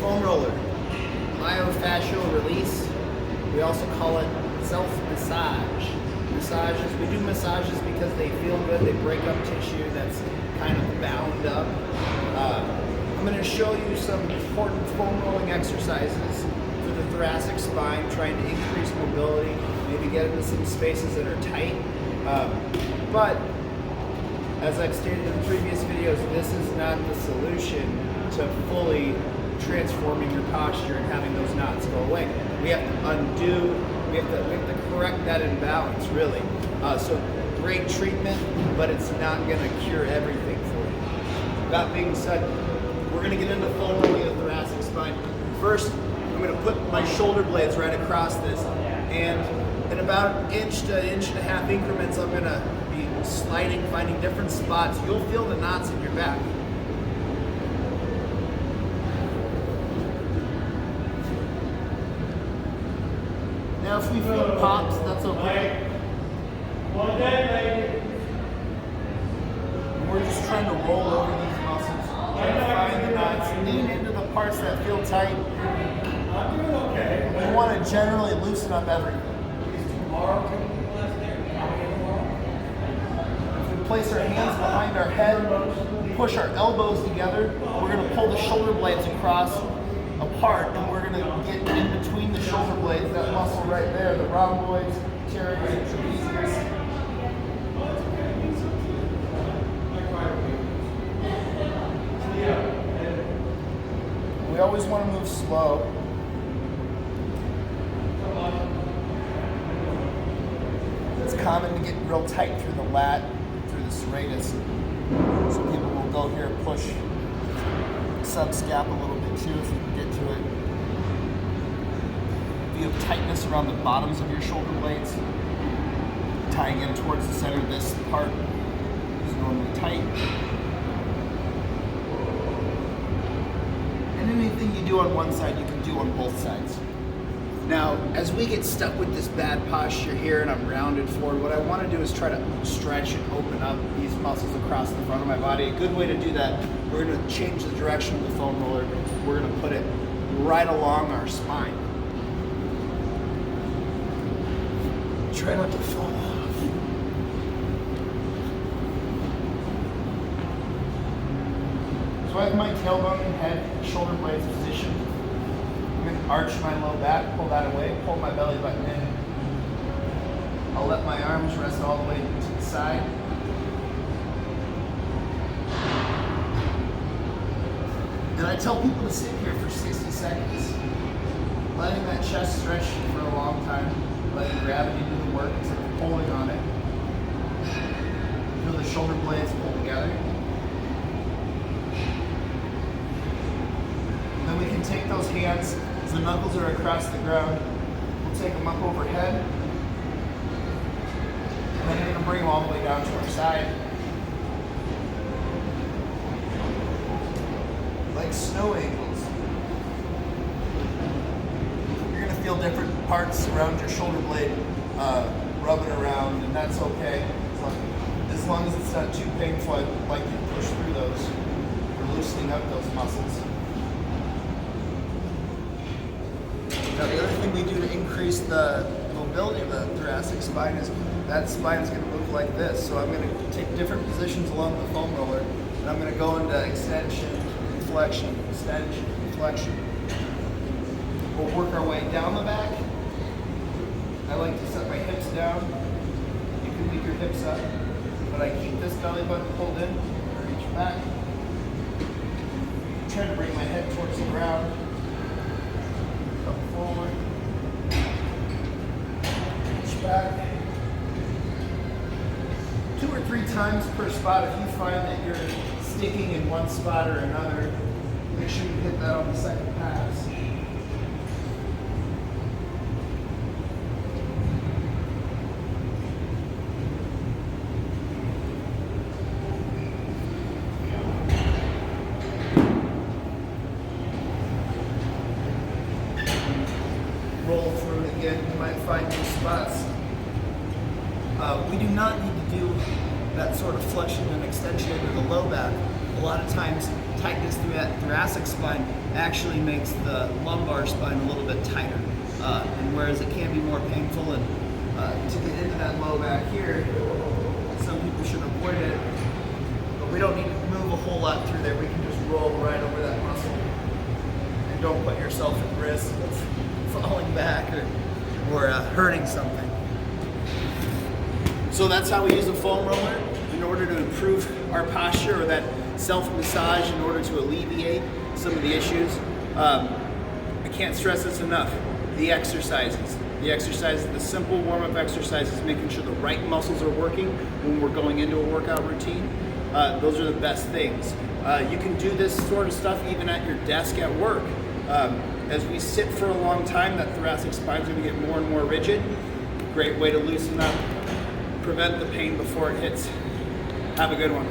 foam roller, myofascial release. We also call it self-massage. Massages, we do massages because they feel good, they break up tissue that's kind of bound up. I'm going to show you some important foam rolling exercises for the thoracic spine, trying to increase mobility, maybe get into some spaces that are tight. But as I've stated in previous videos, this is not the solution to fully transforming your posture and having those knots go away. We have to undo, we have to correct that imbalance, really. So great treatment, but it's not going to cure everything for you. That being said, we're going to get into foam rolling the thoracic spine. First, I'm going to put my shoulder blades right across this, and in about inch to inch and a half increments, I'm going to be sliding, finding different spots. You'll feel the knots in your back. Now, if we feel pops, that's okay. We're just trying to roll over these muscles, trying to find the knots, lean into the parts that feel tight. We want to generally loosen up everything. If we place our hands behind our head, push our elbows together, we're going to pull the shoulder blades across apart, and we're going to get in between the shoulder blades, that muscle right there, the rhomboids, teres, and trapezius. We always want to move slow. It's common to get real tight through the lat, through the serratus. So people will go here and push subscap a little bit too if you can get to it. If you have tightness around the bottoms of your shoulder blades, tying in towards the center, this part is normally tight. And anything you do on one side, you can do on both sides. Now, as we get stuck with this bad posture here and I'm rounded forward, what I want to do is try to stretch and open up these muscles across the front of my body. A good way to do that, we're going to change the direction of the foam roller. We're going to put it right along our spine. Try not to fall off. So I have my tailbone and head, shoulder blades positioned. I'm going to arch my low back, pull that away, pull my belly button in. I'll let my arms rest all the way to the side. And I tell people to sit here for 60 seconds, letting that chest stretch for a long time, letting gravity do the work instead of pulling on it. Feel the shoulder blades pull together. And then we can take those hands, as the knuckles are across the ground, we'll take them up overhead. And then we're going to bring them all the way down to our side. Like snow angels. You're going to feel different parts around your shoulder blade rubbing around, and that's okay. As long as it's not too painful, I'd like you to push through those. We're loosening up those muscles. Now, the other thing we do to increase the mobility of the thoracic spine is that spine is going to move like this. So I'm going to take different positions along the foam roller, and I'm going to go into extension, flexion, extension, flexion. We'll work our way down the back. I like to set my hips down. You can leave your hips up, but I keep this belly button pulled in, reach back. Try to bring my head towards the ground. Come forward. Reach back. 2 or 3 times per spot. If you find that you're sticking in one spot or another, make sure you hit that on the second pass. Roll through it again, you might find new spots. We do not need to do that sort of flexion and extension into the low back A lot of times, tightness through that thoracic spine actually makes the lumbar spine a little bit tighter. And whereas it can be more painful, and to get into that low back here, some people should avoid it. But we don't need to move a whole lot through there. We can just roll right over that muscle. And don't put yourself at risk of falling back or hurting something. So that's how we use a foam roller in order to improve our posture, or that self-massage in order to alleviate some of the issues. I can't stress this enough. The exercises, the simple warm-up exercises, making sure the right muscles are working when we're going into a workout routine. Those are the best things. You can do this sort of stuff even at your desk at work. As we sit for a long time, that thoracic spine is going to get more and more rigid. Great way to loosen up, prevent the pain before it hits. Have a good one.